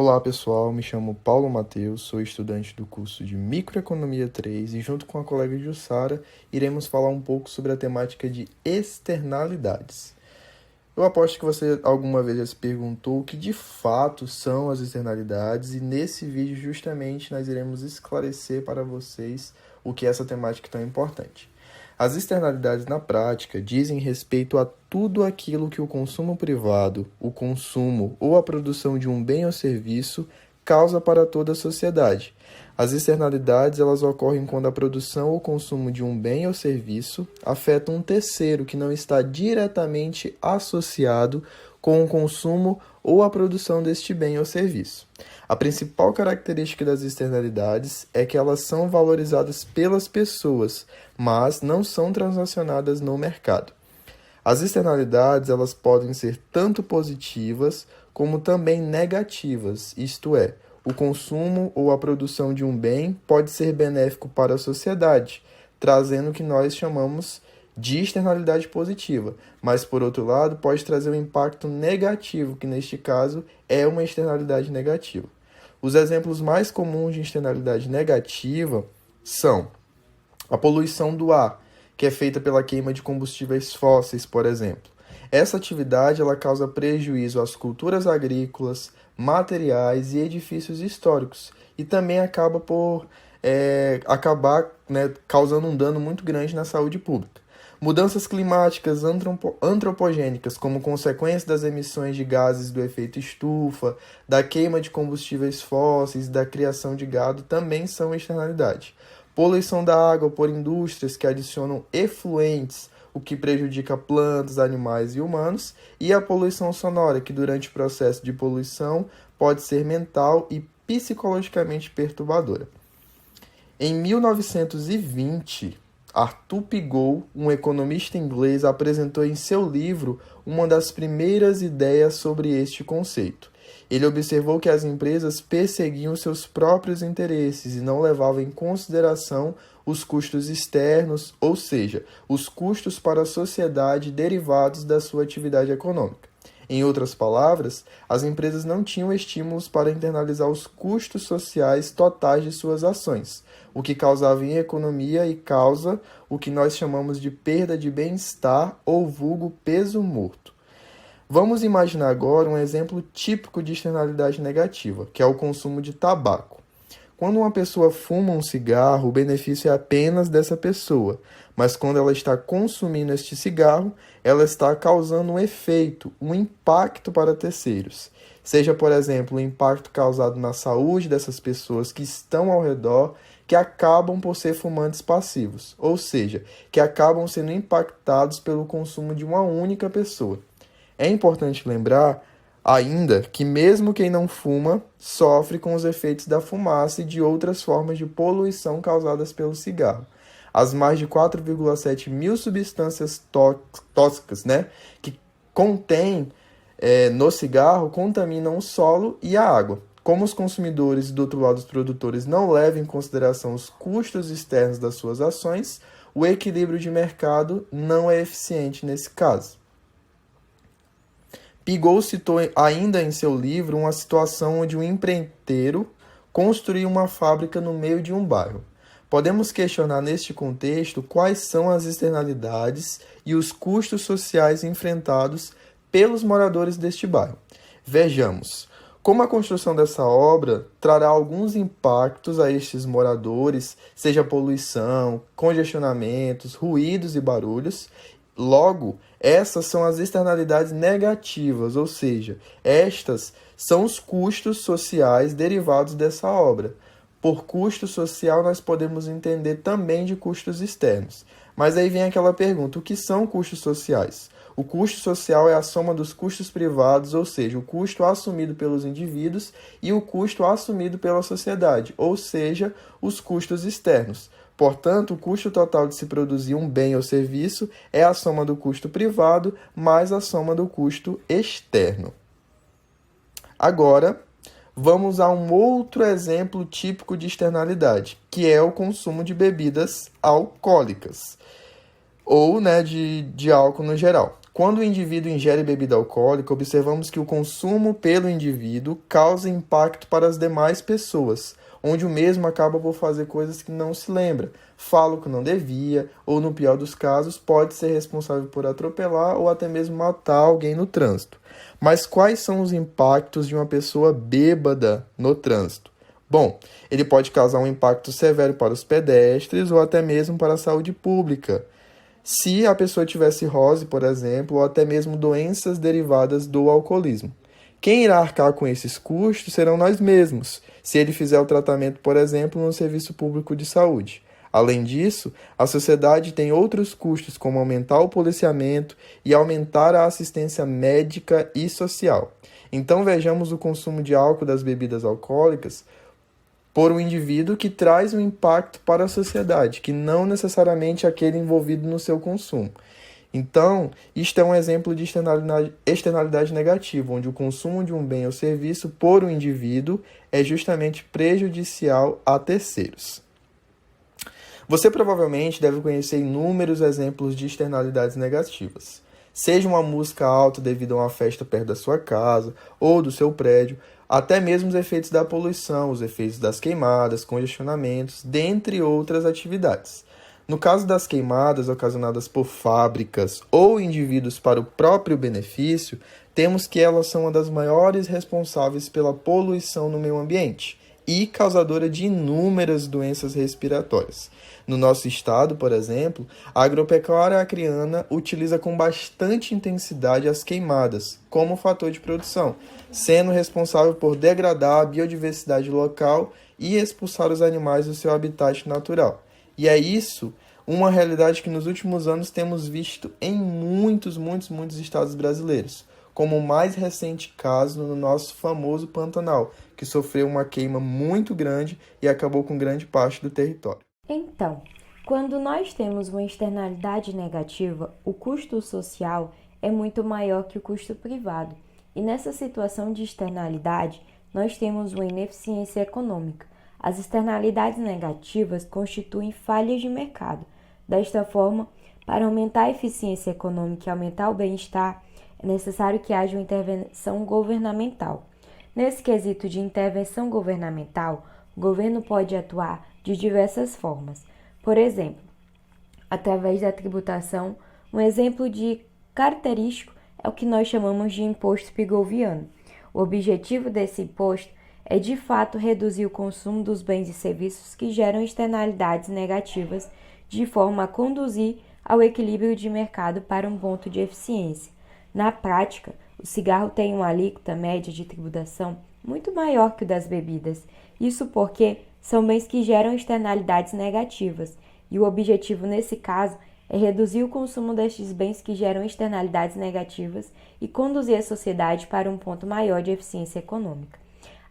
Olá pessoal, me chamo Paulo Mateus, sou estudante do curso de Microeconomia 3 e junto com a colega Jussara iremos falar um pouco sobre a temática de externalidades. Eu aposto que você alguma vez já se perguntou o que de fato são as externalidades e nesse vídeo justamente nós iremos esclarecer para vocês o que é essa temática tão importante. As externalidades na prática dizem respeito a tudo aquilo que o consumo privado, o consumo ou a produção de um bem ou serviço causa para toda a sociedade. As externalidades elas ocorrem quando a produção ou consumo de um bem ou serviço afeta um terceiro que não está diretamente associado com o consumo ou a produção deste bem ou serviço. A principal característica das externalidades é que elas são valorizadas pelas pessoas, mas não são transacionadas no mercado. As externalidades elas podem ser tanto positivas como também negativas, isto é, o consumo ou a produção de um bem pode ser benéfico para a sociedade, trazendo o que nós chamamos de externalidade positiva, mas por outro lado pode trazer um impacto negativo, que neste caso é uma externalidade negativa. Os exemplos mais comuns de externalidade negativa são a poluição do ar, que é feita pela queima de combustíveis fósseis, por exemplo. Essa atividade ela causa prejuízo às culturas agrícolas, materiais e edifícios históricos e também acaba por causando um dano muito grande na saúde pública. Mudanças climáticas antropogênicas, como consequência das emissões de gases do efeito estufa, da queima de combustíveis fósseis, da criação de gado, também são externalidade. Poluição da água por indústrias que adicionam efluentes, o que prejudica plantas, animais e humanos, e a poluição sonora, que durante o processo de poluição pode ser mental e psicologicamente perturbadora. Em 1920, Arthur Pigou, um economista inglês, apresentou em seu livro uma das primeiras ideias sobre este conceito. Ele observou que as empresas perseguiam seus próprios interesses e não levavam em consideração os custos externos, ou seja, os custos para a sociedade derivados da sua atividade econômica. Em outras palavras, as empresas não tinham estímulos para internalizar os custos sociais totais de suas ações, o que causava em economia e causa o que nós chamamos de perda de bem-estar ou vulgo peso morto. Vamos imaginar agora um exemplo típico de externalidade negativa, que é o consumo de tabaco. Quando uma pessoa fuma um cigarro, o benefício é apenas dessa pessoa, mas quando ela está consumindo este cigarro, ela está causando um efeito, um impacto para terceiros. Seja, por exemplo, o impacto causado na saúde dessas pessoas que estão ao redor, que acabam por ser fumantes passivos, ou seja, que acabam sendo impactados pelo consumo de uma única pessoa. É importante lembrar ainda que mesmo quem não fuma sofre com os efeitos da fumaça e de outras formas de poluição causadas pelo cigarro. As mais de 4,7 mil substâncias tóxicas que contém no cigarro contaminam o solo e a água. Como os consumidores e, do outro lado, os produtores não levam em consideração os custos externos das suas ações, o equilíbrio de mercado não é eficiente nesse caso. Pigou citou ainda em seu livro uma situação onde um empreiteiro construiu uma fábrica no meio de um bairro. Podemos questionar neste contexto quais são as externalidades e os custos sociais enfrentados pelos moradores deste bairro. Vejamos, como a construção dessa obra trará alguns impactos a estes moradores, seja poluição, congestionamentos, ruídos e barulhos. Logo, essas são as externalidades negativas, ou seja, estas são os custos sociais derivados dessa obra. Por custo social, nós podemos entender também de custos externos. Mas aí vem aquela pergunta, o que são custos sociais? O custo social é a soma dos custos privados, ou seja, o custo assumido pelos indivíduos e o custo assumido pela sociedade, ou seja, os custos externos. Portanto, o custo total de se produzir um bem ou serviço é a soma do custo privado mais a soma do custo externo. Agora, vamos a um outro exemplo típico de externalidade, que é o consumo de bebidas alcoólicas, ou de álcool no geral. Quando o indivíduo ingere bebida alcoólica, observamos que o consumo pelo indivíduo causa impacto para as demais pessoas, onde o mesmo acaba por fazer coisas que não se lembra, fala o que não devia, ou no pior dos casos, pode ser responsável por atropelar ou até mesmo matar alguém no trânsito. Mas quais são os impactos de uma pessoa bêbada no trânsito? Bom, ele pode causar um impacto severo para os pedestres ou até mesmo para a saúde pública. Se a pessoa tiver cirrose, por exemplo, ou até mesmo doenças derivadas do alcoolismo. Quem irá arcar com esses custos serão nós mesmos, se ele fizer o tratamento, por exemplo, no serviço público de saúde. Além disso, a sociedade tem outros custos, como aumentar o policiamento e aumentar a assistência médica e social. Então vejamos o consumo de álcool das bebidas alcoólicas por um indivíduo que traz um impacto para a sociedade, que não necessariamente aquele envolvido no seu consumo. Então, isto é um exemplo de externalidade negativa, onde o consumo de um bem ou serviço por um indivíduo é justamente prejudicial a terceiros. Você provavelmente deve conhecer inúmeros exemplos de externalidades negativas. Seja uma música alta devido a uma festa perto da sua casa ou do seu prédio, até mesmo os efeitos da poluição, os efeitos das queimadas, congestionamentos, dentre outras atividades. No caso das queimadas ocasionadas por fábricas ou indivíduos para o próprio benefício, temos que elas são uma das maiores responsáveis pela poluição no meio ambiente e causadora de inúmeras doenças respiratórias. No nosso estado, por exemplo, a agropecuária acreana utiliza com bastante intensidade as queimadas como fator de produção, sendo responsável por degradar a biodiversidade local e expulsar os animais do seu habitat natural. E é isso uma realidade que nos últimos anos temos visto em muitos estados brasileiros, como o mais recente caso no nosso famoso Pantanal, que sofreu uma queima muito grande e acabou com grande parte do território. Então, quando nós temos uma externalidade negativa, o custo social é muito maior que o custo privado. E nessa situação de externalidade, nós temos uma ineficiência econômica. As externalidades negativas constituem falhas de mercado. Desta forma, para aumentar a eficiência econômica e aumentar o bem-estar, é necessário que haja uma intervenção governamental. Nesse quesito de intervenção governamental, o governo pode atuar de diversas formas. Por exemplo, através da tributação, um exemplo de característico é o que nós chamamos de imposto pigoviano. O objetivo desse imposto é, de fato, reduzir o consumo dos bens e serviços que geram externalidades negativas, de forma a conduzir ao equilíbrio de mercado para um ponto de eficiência. Na prática, o cigarro tem uma alíquota média de tributação muito maior que o das bebidas. Isso porque são bens que geram externalidades negativas, e o objetivo nesse caso é reduzir o consumo destes bens que geram externalidades negativas e conduzir a sociedade para um ponto maior de eficiência econômica.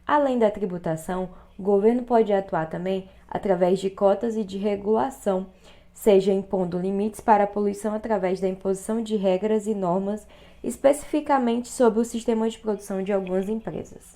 Além da tributação, o governo pode atuar também através de cotas e de regulação, seja impondo limites para a poluição através da imposição de regras e normas especificamente sobre o sistema de produção de algumas empresas.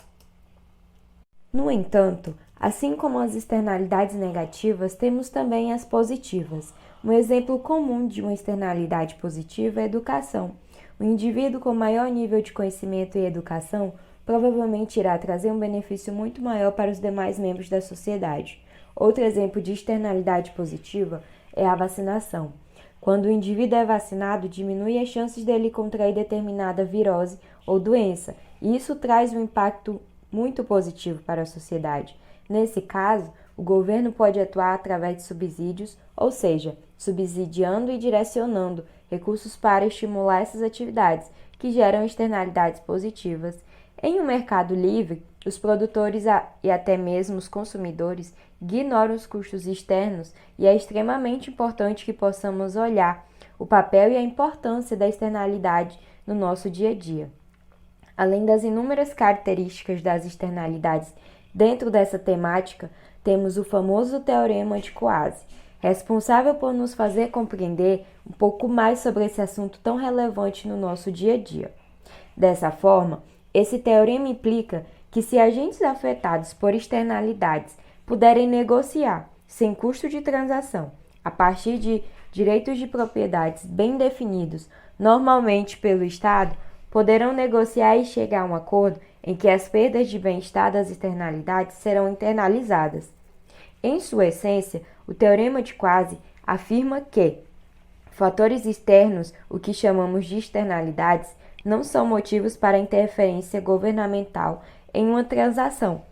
No entanto, assim como as externalidades negativas, temos também as positivas. Um exemplo comum de uma externalidade positiva é a educação. O indivíduo com maior nível de conhecimento e educação provavelmente irá trazer um benefício muito maior para os demais membros da sociedade. Outro exemplo de externalidade positiva é a vacinação. Quando o indivíduo é vacinado, diminui as chances dele contrair determinada virose ou doença, e isso traz um impacto muito positivo para a sociedade. Nesse caso, o governo pode atuar através de subsídios, ou seja, subsidiando e direcionando recursos para estimular essas atividades, que geram externalidades positivas. Em um mercado livre, os produtores e até mesmo os consumidores ignoram os custos externos e é extremamente importante que possamos olhar o papel e a importância da externalidade no nosso dia a dia. Além das inúmeras características das externalidades dentro dessa temática, temos o famoso Teorema de Coase, responsável por nos fazer compreender um pouco mais sobre esse assunto tão relevante no nosso dia a dia. Dessa forma, esse teorema implica que se agentes afetados por externalidades puderem negociar, sem custo de transação, a partir de direitos de propriedades bem definidos, normalmente pelo Estado, poderão negociar e chegar a um acordo em que as perdas de bem-estar das externalidades serão internalizadas. Em sua essência, o Teorema de Quasi afirma que fatores externos, o que chamamos de externalidades, não são motivos para interferência governamental em uma transação,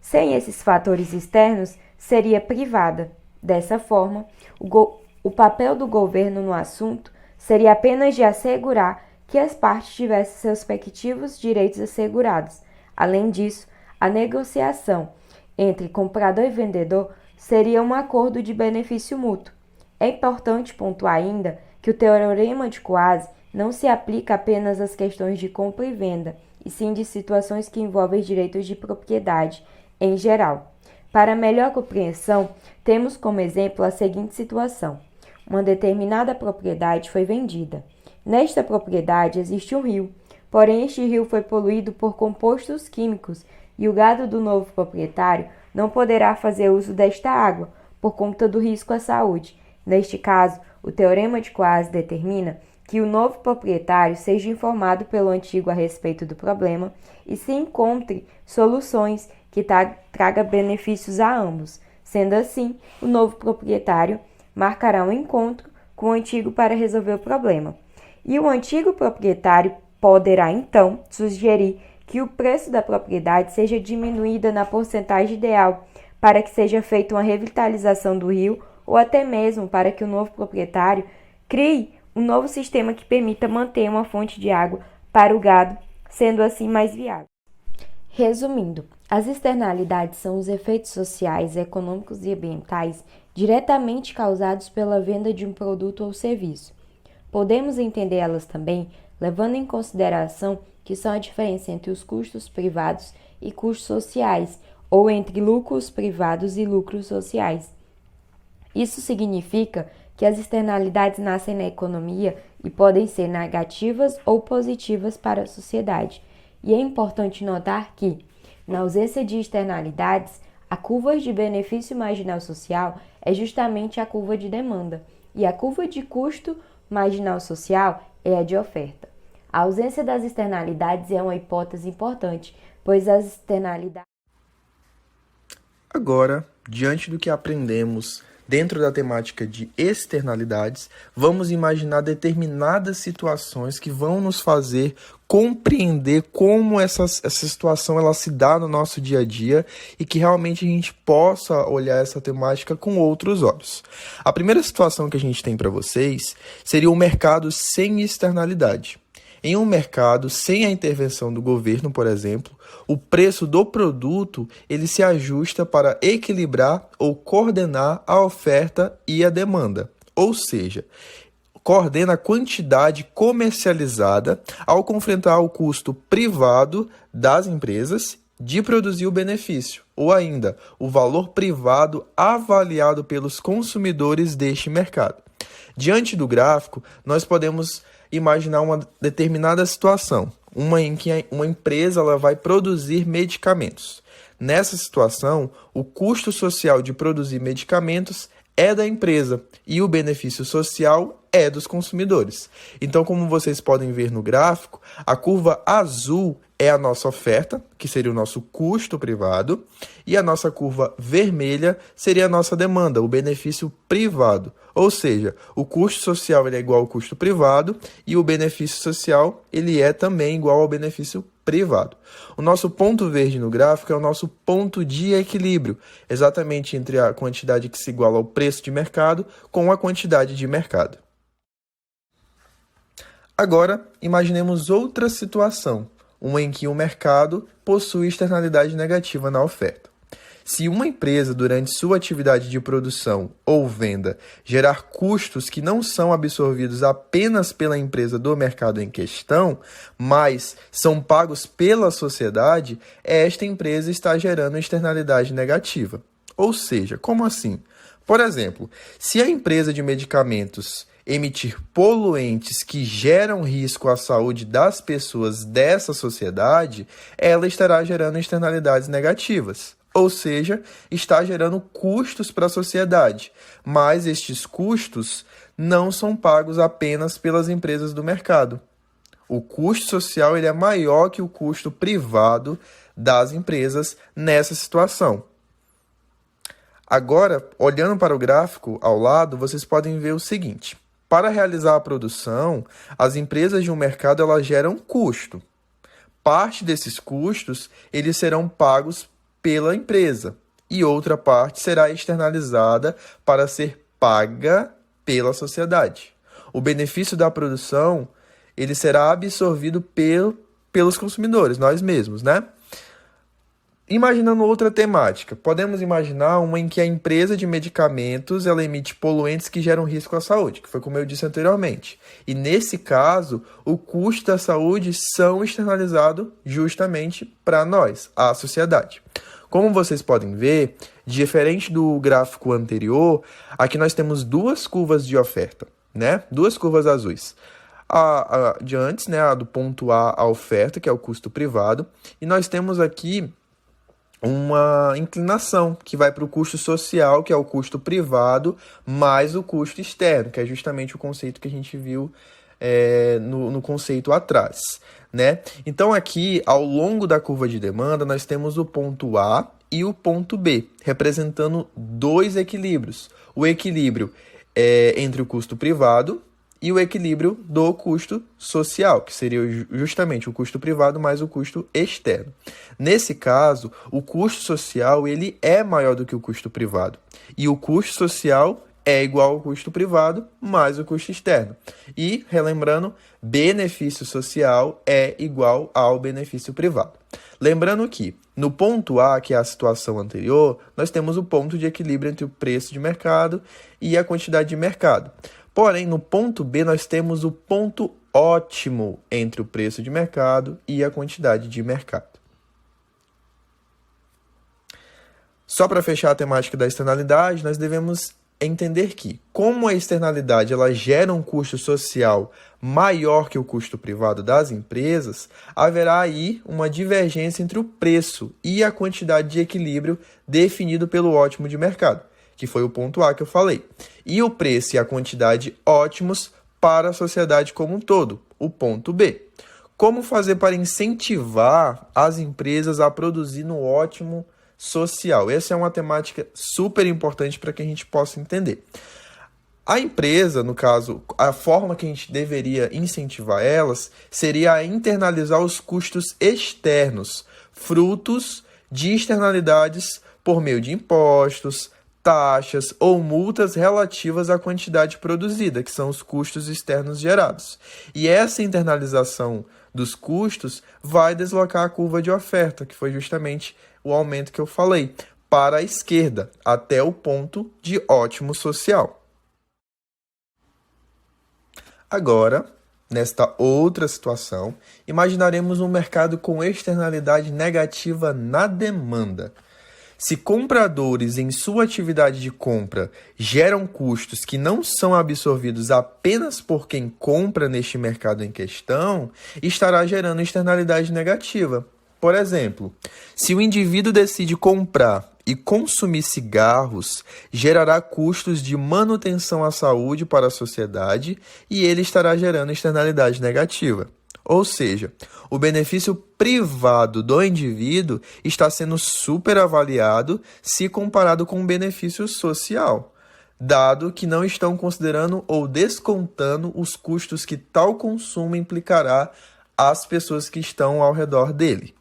sem esses fatores externos, seria privada. Dessa forma, o papel do governo no assunto seria apenas de assegurar que as partes tivessem seus respectivos direitos assegurados. Além disso, a negociação entre comprador e vendedor seria um acordo de benefício mútuo. É importante pontuar ainda que o Teorema de Quasi não se aplica apenas às questões de compra e venda, e sim de situações que envolvem direitos de propriedade em geral. Para melhor compreensão, temos como exemplo a seguinte situação: uma determinada propriedade foi vendida. Nesta propriedade existe um rio, porém este rio foi poluído por compostos químicos e o gado do novo proprietário não poderá fazer uso desta água por conta do risco à saúde. Neste caso, o Teorema de Quasi determina que o novo proprietário seja informado pelo antigo a respeito do problema e se encontre soluções que traga benefícios a ambos. Sendo assim, o novo proprietário marcará um encontro com o antigo para resolver o problema. E o antigo proprietário poderá, então, sugerir que o preço da propriedade seja diminuída na porcentagem ideal para que seja feita uma revitalização do rio ou até mesmo para que o novo proprietário crie um novo sistema que permita manter uma fonte de água para o gado, sendo assim mais viável. Resumindo, as externalidades são os efeitos sociais, econômicos e ambientais diretamente causados pela venda de um produto ou serviço. Podemos entender elas também levando em consideração que são a diferença entre os custos privados e custos sociais, ou entre lucros privados e lucros sociais. Isso significa que as externalidades nascem na economia e podem ser negativas ou positivas para a sociedade. E é importante notar que, na ausência de externalidades, a curva de benefício marginal social é justamente a curva de demanda, e a curva de custo marginal social é a de oferta. A ausência das externalidades é uma hipótese importante, pois as externalidades... Agora, diante do que aprendemos dentro da temática de externalidades, vamos imaginar determinadas situações que vão nos fazer compreender como essa situação ela se dá no nosso dia a dia e que realmente a gente possa olhar essa temática com outros olhos. A primeira situação que a gente tem para vocês seria um mercado sem externalidade. Em um mercado sem a intervenção do governo, por exemplo, o preço do produto ele se ajusta para equilibrar ou coordenar a oferta e a demanda. Ou seja, coordena a quantidade comercializada ao confrontar o custo privado das empresas de produzir o benefício, ou ainda, o valor privado avaliado pelos consumidores deste mercado. Diante do gráfico, nós podemos imaginar uma determinada situação, uma em que uma empresa ela vai produzir medicamentos. Nessa situação, o custo social de produzir medicamentos é da empresa e o benefício social é dos consumidores. Então, como vocês podem ver no gráfico, a curva azul é a nossa oferta, que seria o nosso custo privado, e a nossa curva vermelha seria a nossa demanda, o benefício privado. Ou seja, o custo social ele é igual ao custo privado e o benefício social ele é também igual ao benefício privado. O nosso ponto verde no gráfico é o nosso ponto de equilíbrio, exatamente entre a quantidade que se iguala ao preço de mercado com a quantidade de mercado. Agora, imaginemos outra situação, uma em que o mercado possui externalidade negativa na oferta. Se uma empresa, durante sua atividade de produção ou venda, gerar custos que não são absorvidos apenas pela empresa do mercado em questão, mas são pagos pela sociedade, esta empresa está gerando externalidade negativa. Ou seja, como assim? Por exemplo, se a empresa de medicamentos emitir poluentes que geram risco à saúde das pessoas dessa sociedade, ela estará gerando externalidades negativas. ou seja, está gerando custos para a sociedade, mas estes custos não são pagos apenas pelas empresas do mercado. O custo social ele é maior que o custo privado das empresas nessa situação. Agora, olhando para o gráfico ao lado, vocês podem ver o seguinte. Para realizar a produção, as empresas de um mercado elas geram custo. Parte desses custos eles serão pagos pela empresa e outra parte será externalizada para ser paga pela sociedade. O benefício da produção ele será absorvido pelos consumidores, nós mesmos, né? Imaginando outra temática, podemos imaginar uma em que a empresa de medicamentos ela emite poluentes que geram risco à saúde, que foi como eu disse anteriormente. E nesse caso, o custo da saúde são externalizados justamente para nós, a sociedade. Como vocês podem ver, diferente do gráfico anterior, aqui nós temos duas curvas de oferta, né? Duas curvas azuis. A de antes, né? A do ponto A, a oferta, que é o custo privado, e nós temos aqui uma inclinação que vai para o custo social, que é o custo privado, mais o custo externo, que é justamente o conceito que a gente viu no conceito atrás, né? Então aqui, ao longo da curva de demanda, nós temos o ponto A e o ponto B, representando dois equilíbrios. O equilíbrio entre o custo privado e o equilíbrio do custo social, que seria justamente o custo privado mais o custo externo. Nesse caso, o custo social ele é maior do que o custo privado. E o custo social é igual ao custo privado mais o custo externo. E, relembrando, benefício social é igual ao benefício privado. Lembrando que, no ponto A, que é a situação anterior, nós temos o ponto de equilíbrio entre o preço de mercado e a quantidade de mercado. Porém, no ponto B, nós temos o ponto ótimo entre o preço de mercado e a quantidade de mercado. Só para fechar a temática da externalidade, nós devemos entender que, como a externalidade ela gera um custo social maior que o custo privado das empresas, haverá aí uma divergência entre o preço e a quantidade de equilíbrio definido pelo ótimo de mercado, que foi o ponto A que eu falei, e o preço e a quantidade ótimos para a sociedade como um todo, o ponto B. Como fazer para incentivar as empresas a produzir no ótimo social? Essa é uma temática super importante para que a gente possa entender. A empresa, no caso, a forma que a gente deveria incentivar elas seria a internalizar os custos externos, frutos de externalidades por meio de impostos, taxas ou multas relativas à quantidade produzida, que são os custos externos gerados. E essa internalização dos custos vai deslocar a curva de oferta, que foi justamente o aumento que eu falei, para a esquerda, até o ponto de ótimo social. Agora, nesta outra situação, imaginaremos um mercado com externalidade negativa na demanda. Se compradores em sua atividade de compra geram custos que não são absorvidos apenas por quem compra neste mercado em questão, estará gerando externalidade negativa. Por exemplo, se o indivíduo decide comprar e consumir cigarros, gerará custos de manutenção à saúde para a sociedade e ele estará gerando externalidade negativa. Ou seja, o benefício privado do indivíduo está sendo superavaliado se comparado com o benefício social, dado que não estão considerando ou descontando os custos que tal consumo implicará às pessoas que estão ao redor dele.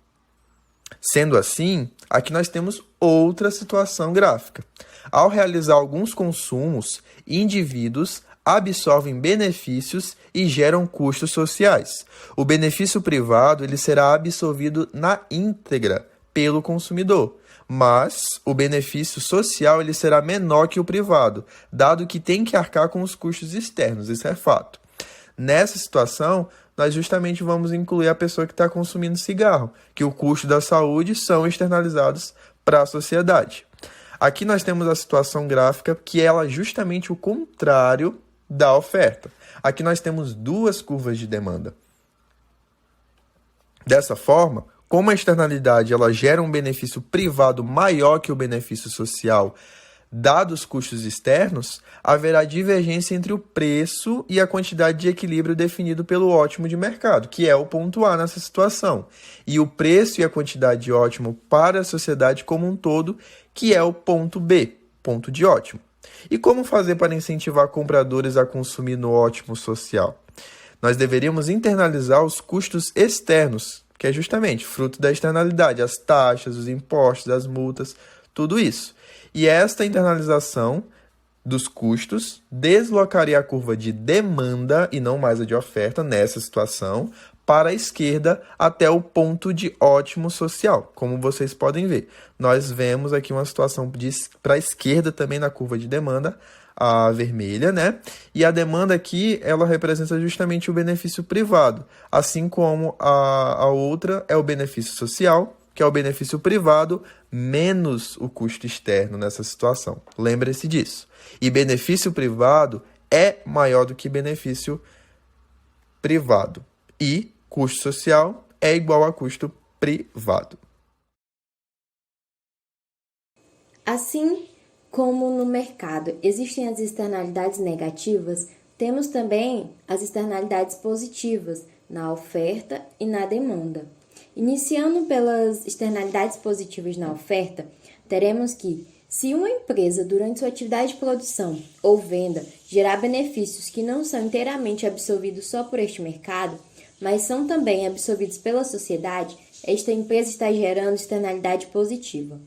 Sendo assim, aqui nós temos outra situação gráfica. Ao realizar alguns consumos, indivíduos absorvem benefícios e geram custos sociais. O benefício privado ele será absorvido na íntegra pelo consumidor, mas o benefício social ele será menor que o privado, dado que tem que arcar com os custos externos, isso é fato. Nessa situação, nós justamente vamos incluir a pessoa que está consumindo cigarro, que o custo da saúde são externalizados para a sociedade. Aqui nós temos a situação gráfica que ela é justamente o contrário da oferta. Aqui nós temos duas curvas de demanda. Dessa forma, como a externalidade ela gera um benefício privado maior que o benefício social, dados os custos externos, haverá divergência entre o preço e a quantidade de equilíbrio definido pelo ótimo de mercado, que é o ponto A nessa situação, e o preço e a quantidade de ótimo para a sociedade como um todo, que é o ponto B, ponto de ótimo. E como fazer para incentivar compradores a consumir no ótimo social? Nós deveríamos internalizar os custos externos, que é justamente fruto da externalidade, as taxas, os impostos, as multas, tudo isso. E esta internalização dos custos deslocaria a curva de demanda e não mais a de oferta nessa situação para a esquerda até o ponto de ótimo social. Como vocês podem ver, nós vemos aqui uma situação para a esquerda também na curva de demanda, a vermelha, né? E a demanda aqui, ela representa justamente o benefício privado, assim como a outra é o benefício social, que é o benefício privado menos o custo externo nessa situação. Lembre-se disso. E benefício privado é maior do que benefício privado. E custo social é igual a custo privado. Assim como no mercado existem as externalidades negativas, temos também as externalidades positivas na oferta e na demanda. Iniciando pelas externalidades positivas na oferta, teremos que, se uma empresa, durante sua atividade de produção ou venda, gerar benefícios que não são inteiramente absorvidos só por este mercado, mas são também absorvidos pela sociedade, esta empresa está gerando externalidade positiva.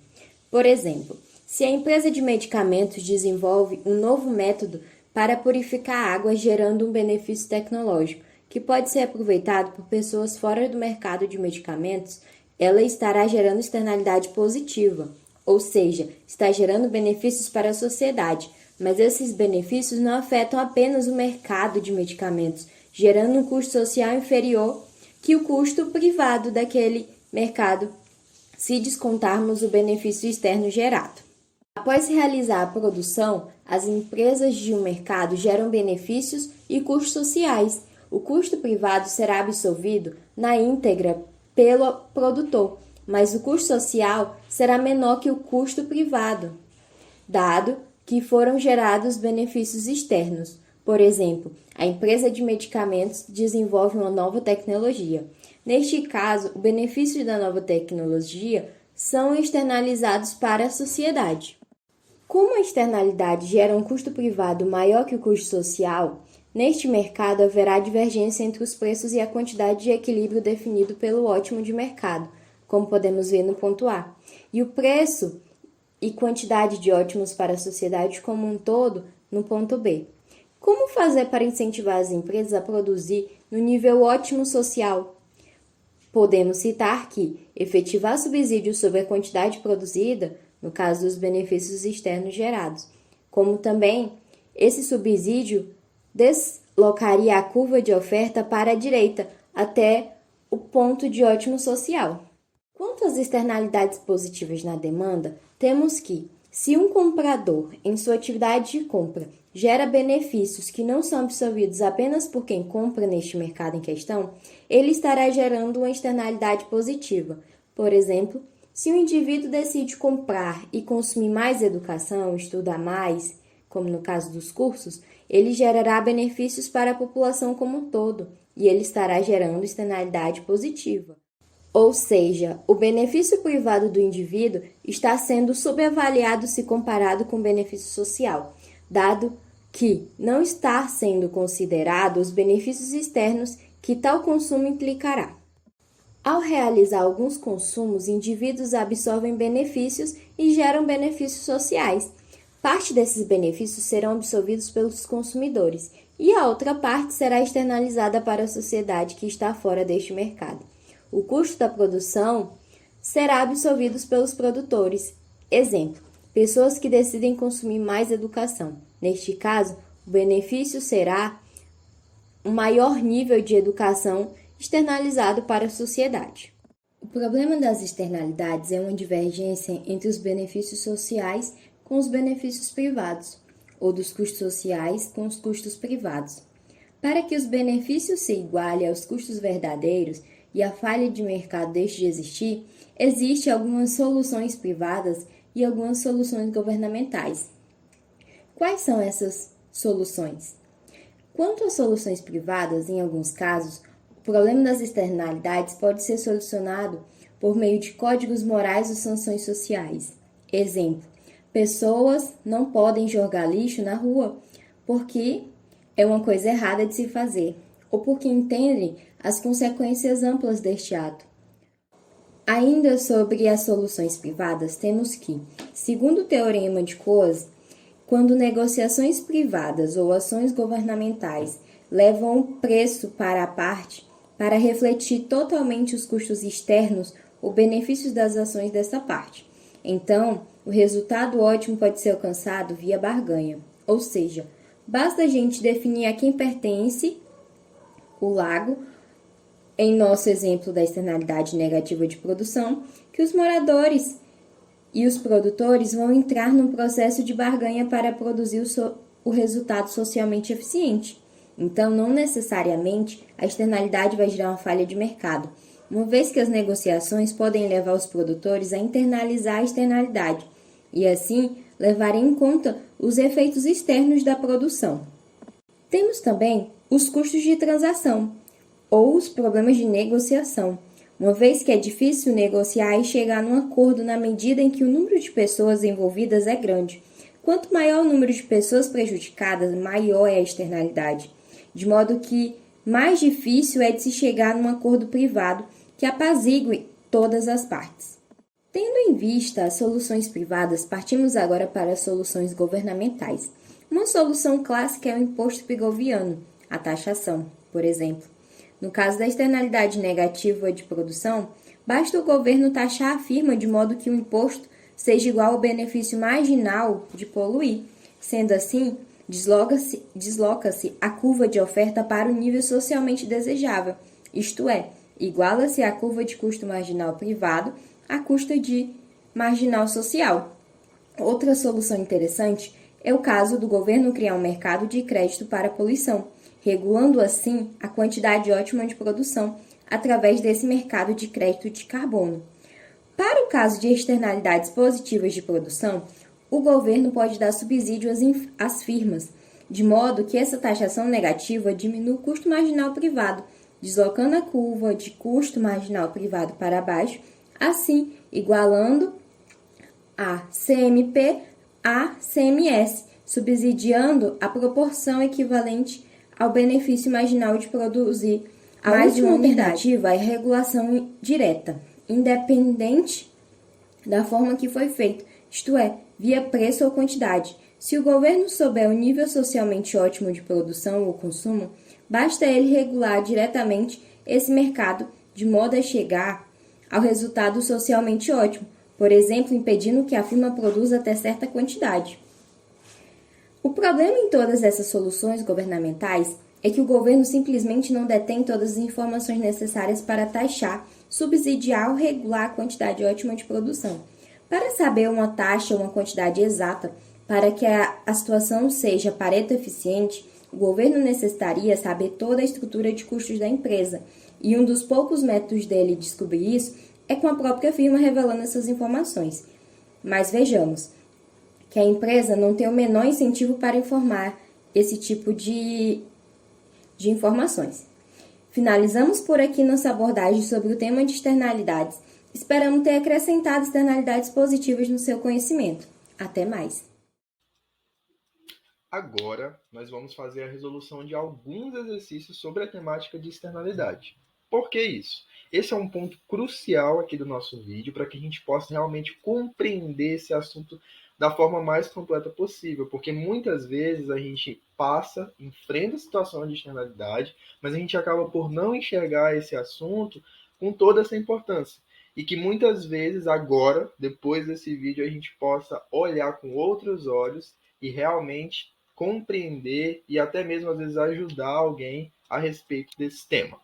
Por exemplo, se a empresa de medicamentos desenvolve um novo método para purificar água gerando um benefício tecnológico, que pode ser aproveitado por pessoas fora do mercado de medicamentos, ela estará gerando externalidade positiva, ou seja, está gerando benefícios para a sociedade, mas esses benefícios não afetam apenas o mercado de medicamentos, gerando um custo social inferior que o custo privado daquele mercado, se descontarmos o benefício externo gerado. Após realizar a produção, as empresas de um mercado geram benefícios e custos sociais. O custo privado será absorvido na íntegra pelo produtor, mas o custo social será menor que o custo privado, dado que foram gerados benefícios externos. Por exemplo, a empresa de medicamentos desenvolve uma nova tecnologia. Neste caso, o benefício da nova tecnologia são externalizados para a sociedade. Como a externalidade gera um custo privado maior que o custo social, neste mercado haverá divergência entre os preços e a quantidade de equilíbrio definido pelo ótimo de mercado, como podemos ver no ponto A, e o preço e quantidade de ótimos para a sociedade como um todo no ponto B. Como fazer para incentivar as empresas a produzir no nível ótimo social? Podemos citar que efetivar subsídios sobre a quantidade produzida, no caso dos benefícios externos gerados, como também esse subsídio deslocaria a curva de oferta para a direita até o ponto de ótimo social. Quanto às externalidades positivas na demanda, temos que, se um comprador, em sua atividade de compra, gera benefícios que não são absorvidos apenas por quem compra neste mercado em questão, ele estará gerando uma externalidade positiva. Por exemplo, se o indivíduo decide comprar e consumir mais educação, estudar mais, como no caso dos cursos, ele gerará benefícios para a população como um todo, e ele estará gerando externalidade positiva. Ou seja, o benefício privado do indivíduo está sendo subavaliado se comparado com o benefício social, dado que não está sendo considerado os benefícios externos que tal consumo implicará. Ao realizar alguns consumos, indivíduos absorvem benefícios e geram benefícios sociais. Parte desses benefícios serão absorvidos pelos consumidores e a outra parte será externalizada para a sociedade que está fora deste mercado. O custo da produção será absorvido pelos produtores. Exemplo, pessoas que decidem consumir mais educação. Neste caso, o benefício será um maior nível de educação externalizado para a sociedade. O problema das externalidades é uma divergência entre os benefícios sociais com os benefícios privados, ou dos custos sociais com os custos privados. Para que os benefícios se igualem aos custos verdadeiros, e a falha de mercado deixe de existir, existem algumas soluções privadas e algumas soluções governamentais. Quais são essas soluções? Quanto às soluções privadas, em alguns casos, o problema das externalidades pode ser solucionado por meio de códigos morais ou sanções sociais. Exemplo: pessoas não podem jogar lixo na rua porque é uma coisa errada de se fazer, ou porque entendem as consequências amplas deste ato. Ainda sobre as soluções privadas, temos que, segundo o Teorema de Coase, quando negociações privadas ou ações governamentais levam o preço para a parte para refletir totalmente os custos externos ou benefícios das ações dessa parte. Então, o resultado ótimo pode ser alcançado via barganha, ou seja, basta a gente definir a quem pertence o lago, em nosso exemplo da externalidade negativa de produção, que os moradores e os produtores vão entrar num processo de barganha para produzir o resultado socialmente eficiente. Então, não necessariamente a externalidade vai gerar uma falha de mercado, uma vez que as negociações podem levar os produtores a internalizar a externalidade e, assim, levarem em conta os efeitos externos da produção. Temos também os custos de transação, ou os problemas de negociação, uma vez que é difícil negociar e chegar num acordo na medida em que o número de pessoas envolvidas é grande. Quanto maior o número de pessoas prejudicadas, maior é a externalidade, de modo que mais difícil é de se chegar num acordo privado que apazigue todas as partes. Tendo em vista as soluções privadas, partimos agora para as soluções governamentais. Uma solução clássica é o imposto pigoviano, a taxação, por exemplo. No caso da externalidade negativa de produção, basta o governo taxar a firma de modo que o imposto seja igual ao benefício marginal de poluir. Sendo assim, desloca-se a curva de oferta para o nível socialmente desejável, isto é, iguala-se a curva de custo marginal privado à custa de marginal social. Outra solução interessante é o caso do governo criar um mercado de crédito para a poluição, regulando assim a quantidade ótima de produção através desse mercado de crédito de carbono. Para o caso de externalidades positivas de produção, o governo pode dar subsídio às firmas, de modo que essa taxação negativa diminua o custo marginal privado, deslocando a curva de custo marginal privado para baixo, assim igualando a CMP a CMS, subsidiando a proporção equivalente ao benefício marginal de produzir mais uma alternativa é a regulação direta, independente da forma que foi feito, isto é, via preço ou quantidade. Se o governo souber o nível socialmente ótimo de produção ou consumo, basta ele regular diretamente esse mercado de modo a chegar ao resultado socialmente ótimo, por exemplo, impedindo que a firma produza até certa quantidade. O problema em todas essas soluções governamentais é que o governo simplesmente não detém todas as informações necessárias para taxar, subsidiar ou regular a quantidade ótima de produção. Para saber uma taxa ou uma quantidade exata para que a situação seja Pareto eficiente, o governo necessitaria saber toda a estrutura de custos da empresa, e um dos poucos métodos dele descobrir isso é com a própria firma revelando essas informações. Mas vejamos que a empresa não tem o menor incentivo para informar esse tipo de informações. Finalizamos por aqui nossa abordagem sobre o tema de externalidades. Esperamos ter acrescentado externalidades positivas no seu conhecimento. Até mais! Agora, nós vamos fazer a resolução de alguns exercícios sobre a temática de externalidade. Por que isso? Esse é um ponto crucial aqui do nosso vídeo para que a gente possa realmente compreender esse assunto da forma mais completa possível, porque muitas vezes a gente enfrenta a situação de externalidade, mas a gente acaba por não enxergar esse assunto com toda essa importância. E que muitas vezes agora, depois desse vídeo, a gente possa olhar com outros olhos e realmente compreender e até mesmo às vezes ajudar alguém a respeito desse tema.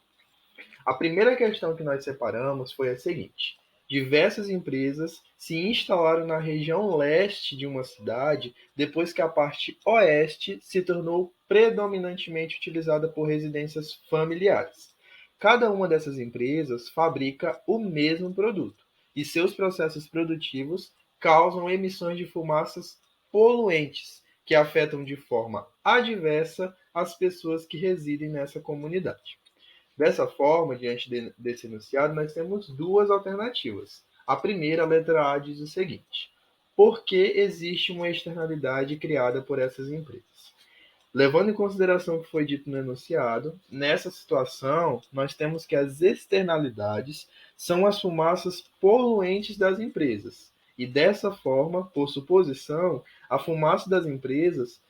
A primeira questão que nós separamos foi a seguinte: diversas empresas se instalaram na região leste de uma cidade depois que a parte oeste se tornou predominantemente utilizada por residências familiares. Cada uma dessas empresas fabrica o mesmo produto e seus processos produtivos causam emissões de fumaças poluentes que afetam de forma adversa as pessoas que residem nessa comunidade. Dessa forma, diante desse enunciado, nós temos duas alternativas. A primeira, a letra A, diz o seguinte: por que existe uma externalidade criada por essas empresas? Levando em consideração o que foi dito no enunciado, nessa situação, nós temos que as externalidades são as fumaças poluentes das empresas. E dessa forma, por suposição, a fumaça das empresas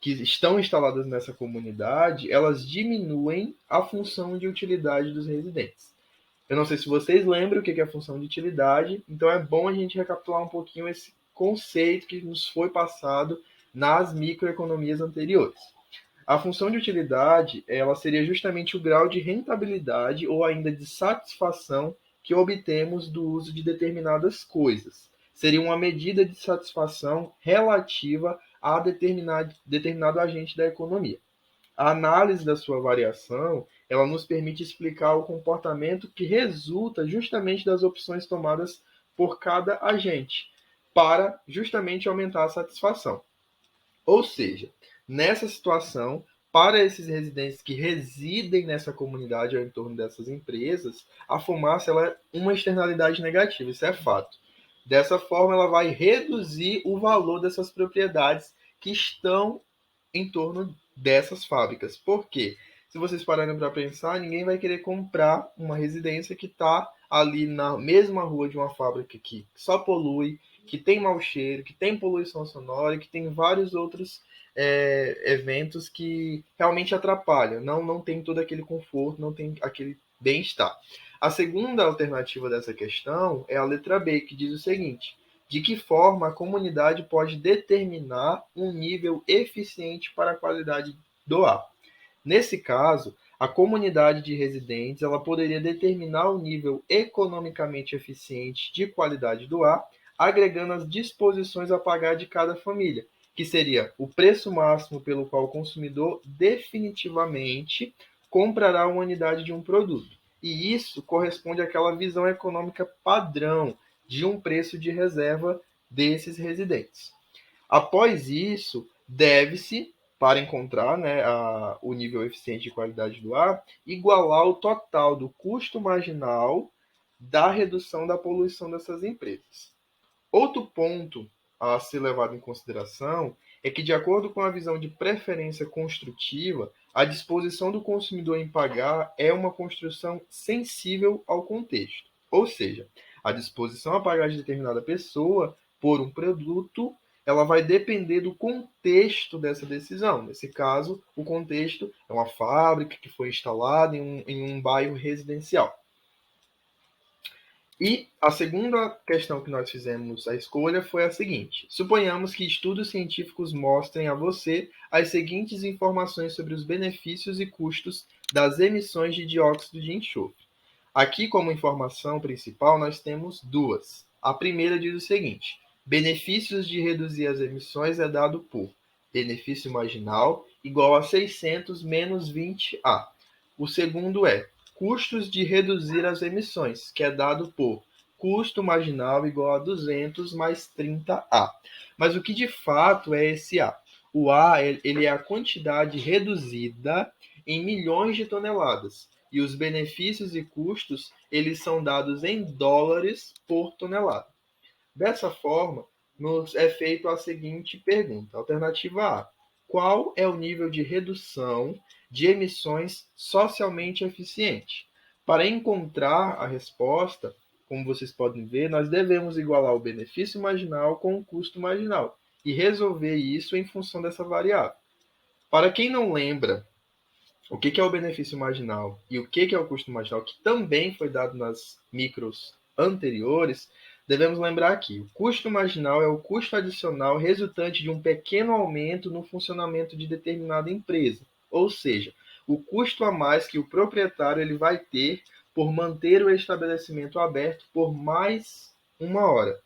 que estão instaladas nessa comunidade, elas diminuem a função de utilidade dos residentes. Eu não sei se vocês lembram o que é a função de utilidade, então é bom a gente recapitular um pouquinho esse conceito que nos foi passado nas microeconomias anteriores. A função de utilidade, ela seria justamente o grau de rentabilidade ou ainda de satisfação que obtemos do uso de determinadas coisas. Seria uma medida de satisfação relativa a determinado agente da economia. A análise da sua variação, ela nos permite explicar o comportamento que resulta justamente das opções tomadas por cada agente, para justamente aumentar a satisfação. Ou seja, nessa situação, para esses residentes que residem nessa comunidade ao entorno dessas empresas, a fumaça ela é uma externalidade negativa, isso é fato. Dessa forma, ela vai reduzir o valor dessas propriedades que estão em torno dessas fábricas. Por quê? Se vocês pararem para pensar, ninguém vai querer comprar uma residência que está ali na mesma rua de uma fábrica que só polui, que tem mau cheiro, que tem poluição sonora, que tem vários outros eventos que realmente atrapalham. Não tem todo aquele conforto, não tem aquele bem-estar. A segunda alternativa dessa questão é a letra B, que diz o seguinte: de que forma a comunidade pode determinar um nível eficiente para a qualidade do ar? Nesse caso, a comunidade de residentes ela poderia determinar o nível economicamente eficiente de qualidade do ar, agregando as disposições a pagar de cada família, que seria o preço máximo pelo qual o consumidor definitivamente comprará uma unidade de um produto. E isso corresponde àquela visão econômica padrão de um preço de reserva desses residentes. Após isso, deve-se, para encontrar o nível eficiente de qualidade do ar, igualar o total do custo marginal da redução da poluição dessas empresas. Outro ponto a ser levado em consideração é que, de acordo com a visão de preferência construtiva, a disposição do consumidor em pagar é uma construção sensível ao contexto. Ou seja, a disposição a pagar de determinada pessoa por um produto, ela vai depender do contexto dessa decisão. Nesse caso, o contexto é uma fábrica que foi instalada em um bairro residencial. E a segunda questão que nós fizemos a escolha foi a seguinte: suponhamos que estudos científicos mostrem a você as seguintes informações sobre os benefícios e custos das emissões de dióxido de enxofre. Aqui, como informação principal, nós temos duas. A primeira diz o seguinte: benefícios de reduzir as emissões é dado por benefício marginal igual a 600 menos 20A. O segundo é custos de reduzir as emissões, que é dado por custo marginal igual a 200 mais 30A. Mas o que de fato é esse A? O A ele é a quantidade reduzida em milhões de toneladas. E os benefícios e custos eles são dados em dólares por tonelada. Dessa forma, nos é feita a seguinte pergunta. Alternativa A: qual é o nível de redução de emissões socialmente eficiente? Para encontrar a resposta, como vocês podem ver, nós devemos igualar o benefício marginal com o custo marginal e resolver isso em função dessa variável. Para quem não lembra o que é o benefício marginal e o que é o custo marginal, que também foi dado nas micros anteriores, devemos lembrar que o custo marginal é o custo adicional resultante de um pequeno aumento no funcionamento de determinada empresa, ou seja, o custo a mais que o proprietário ele vai ter por manter o estabelecimento aberto por mais uma hora.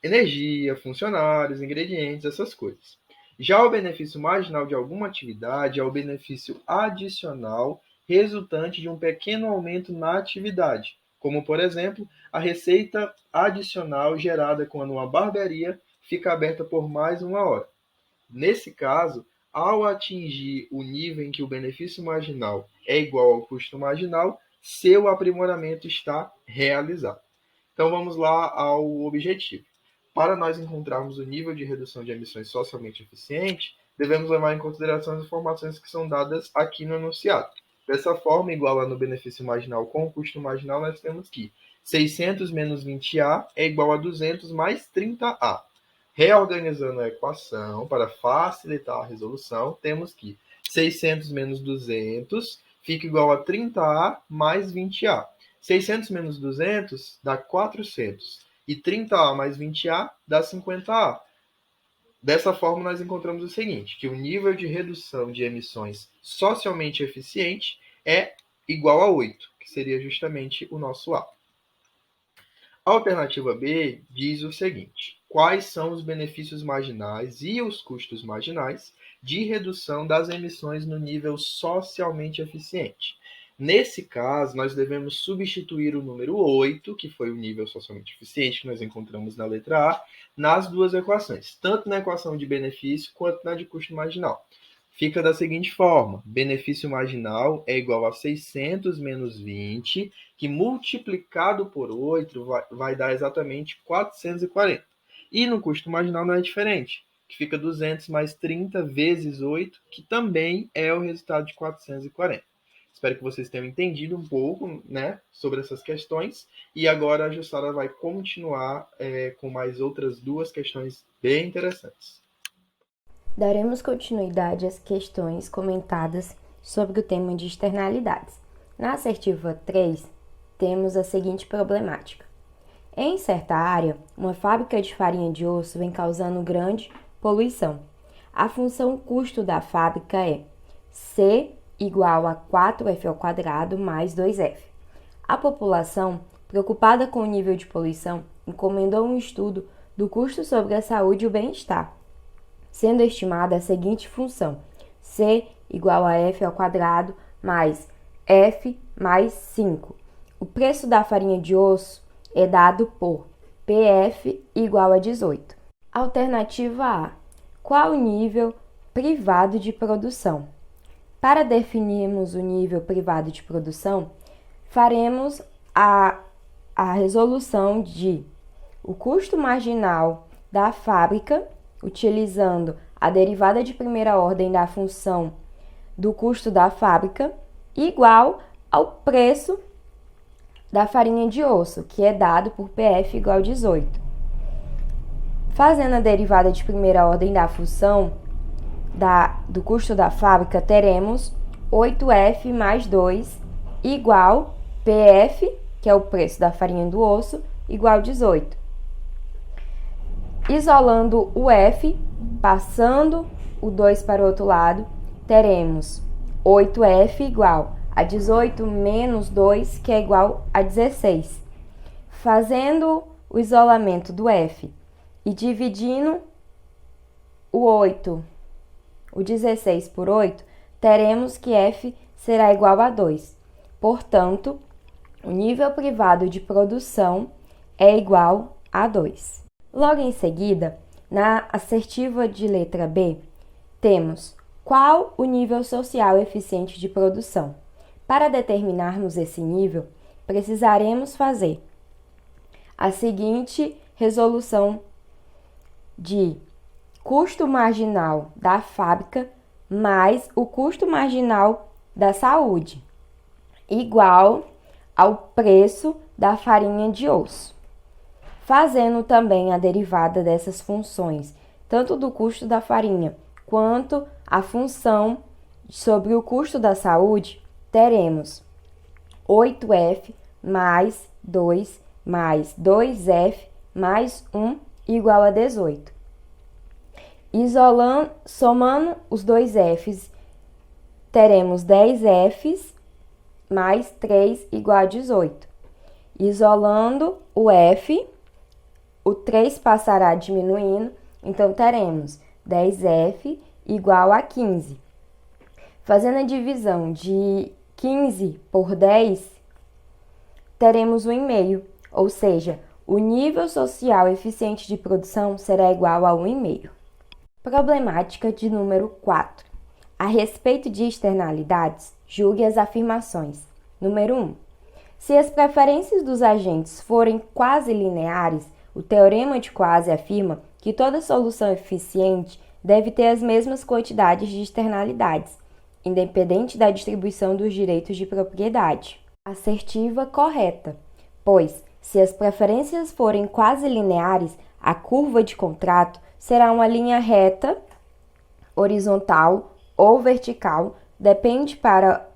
Energia, funcionários, ingredientes, essas coisas. Já o benefício marginal de alguma atividade é o benefício adicional resultante de um pequeno aumento na atividade, como, por exemplo, a receita adicional gerada quando uma barbearia fica aberta por mais uma hora. Nesse caso, ao atingir o nível em que o benefício marginal é igual ao custo marginal, seu aprimoramento está realizado. Então vamos lá ao objetivo. Para nós encontrarmos o nível de redução de emissões socialmente eficiente, devemos levar em consideração as informações que são dadas aqui no enunciado. Dessa forma, igualando o benefício marginal com o custo marginal, nós temos que 600 menos 20A é igual a 200 mais 30A. Reorganizando a equação para facilitar a resolução, temos que 600 menos 200 fica igual a 30A mais 20A. 600 menos 200 dá 400 e 30A mais 20A dá 50A. Dessa forma, nós encontramos o seguinte, que o nível de redução de emissões socialmente eficiente é igual a 8, que seria justamente o nosso A. A alternativa B diz o seguinte: quais são os benefícios marginais e os custos marginais de redução das emissões no nível socialmente eficiente? Nesse caso, nós devemos substituir o número 8, que foi o nível socialmente eficiente que nós encontramos na letra A, nas duas equações, tanto na equação de benefício quanto na de custo marginal. Fica da seguinte forma: benefício marginal é igual a 600 menos 20, que multiplicado por 8 vai dar exatamente 440. E no custo marginal não é diferente, que fica 200 mais 30 vezes 8, que também é o resultado de 440. Espero que vocês tenham entendido um pouco, sobre essas questões. E agora a Jussara vai continuar com mais outras duas questões bem interessantes. Daremos continuidade às questões comentadas sobre o tema de externalidades. Na assertiva 3, temos a seguinte problemática. Em certa área, uma fábrica de farinha de osso vem causando grande poluição. A função custo da fábrica é C igual a 4F² mais 2F. A população, preocupada com o nível de poluição, encomendou um estudo do custo sobre a saúde e o bem-estar, sendo estimada a seguinte função: C igual a F² mais F mais 5. O preço da farinha de osso é dado por PF igual a 18. Alternativa A. Qual o nível privado de produção? Para definirmos o nível privado de produção, faremos a resolução de o custo marginal da fábrica, utilizando a derivada de primeira ordem da função do custo da fábrica, igual ao preço da farinha de osso, que é dado por PF igual a 18. Fazendo a derivada de primeira ordem da função do custo da fábrica, teremos 8F mais 2 igual PF, que é o preço da farinha do osso, igual a 18. Isolando o F, passando o 2 para o outro lado, teremos 8F igual a 18 menos 2, que é igual a 16. Fazendo o isolamento do F e dividindo o 16 por 8, teremos que F será igual a 2. Portanto, o nível privado de produção é igual a 2. Logo em seguida, na assertiva de letra B, temos qual o nível social eficiente de produção. Para determinarmos esse nível, precisaremos fazer a seguinte resolução de custo marginal da fábrica mais o custo marginal da saúde, igual ao preço da farinha de osso. Fazendo também a derivada dessas funções, tanto do custo da farinha quanto a função sobre o custo da saúde, teremos 8F mais 2 mais 2F mais 1 igual a 18. Somando os dois F's, teremos 10F's mais 3 igual a 18. Isolando o F, o 3 passará diminuindo, então teremos 10F igual a 15. Fazendo a divisão de 15 por 10, teremos 1,5, ou seja, o nível social eficiente de produção será igual a 1,5. Problemática de número 4. A respeito de externalidades, julgue as afirmações. Número 1. Se as preferências dos agentes forem quase lineares, o teorema de quase afirma que toda solução eficiente deve ter as mesmas quantidades de externalidades, independente da distribuição dos direitos de propriedade. Assertiva correta, pois, se as preferências forem quase lineares, a curva de contrato será uma linha reta, horizontal ou vertical, depende para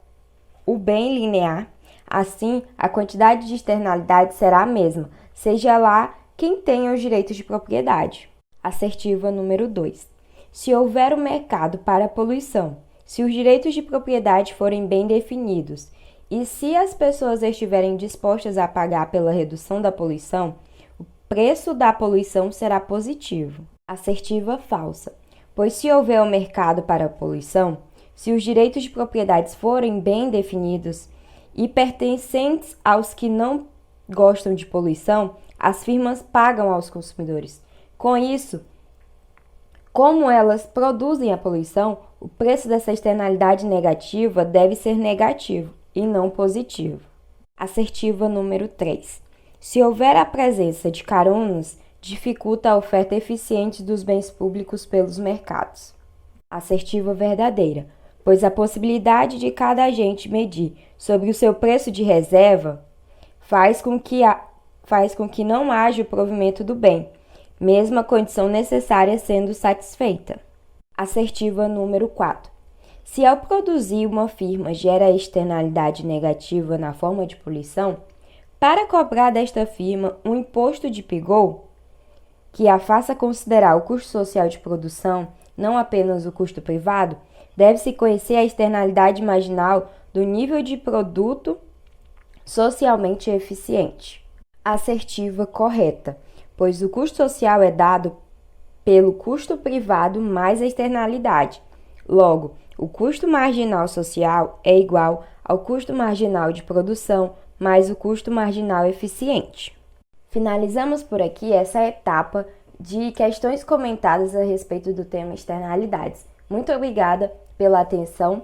o bem linear. Assim, a quantidade de externalidade será a mesma, seja lá quem tenha os direitos de propriedade. Assertiva número 2. Se houver um mercado para a poluição, se os direitos de propriedade forem bem definidos e se as pessoas estiverem dispostas a pagar pela redução da poluição, o preço da poluição será positivo. Assertiva falsa, pois se houver um mercado para a poluição, se os direitos de propriedade forem bem definidos e pertencentes aos que não gostam de poluição, as firmas pagam aos consumidores. Com isso, como elas produzem a poluição, o preço dessa externalidade negativa deve ser negativo e não positivo. Assertiva número 3. Se houver a presença de caronas, dificulta a oferta eficiente dos bens públicos pelos mercados. Assertiva verdadeira, pois a possibilidade de cada agente medir sobre o seu preço de reserva faz com que não haja o provimento do bem, mesmo a condição necessária sendo satisfeita. Assertiva número 4. Se ao produzir uma firma gera externalidade negativa na forma de poluição, para cobrar desta firma um imposto de PIGou, que a faça considerar o custo social de produção, não apenas o custo privado, deve-se conhecer a externalidade marginal do nível de produto socialmente eficiente. Assertiva correta, pois o custo social é dado pelo custo privado mais a externalidade. Logo, o custo marginal social é igual ao custo marginal de produção mais o custo marginal eficiente. Finalizamos por aqui essa etapa de questões comentadas a respeito do tema externalidades. Muito obrigada pela atenção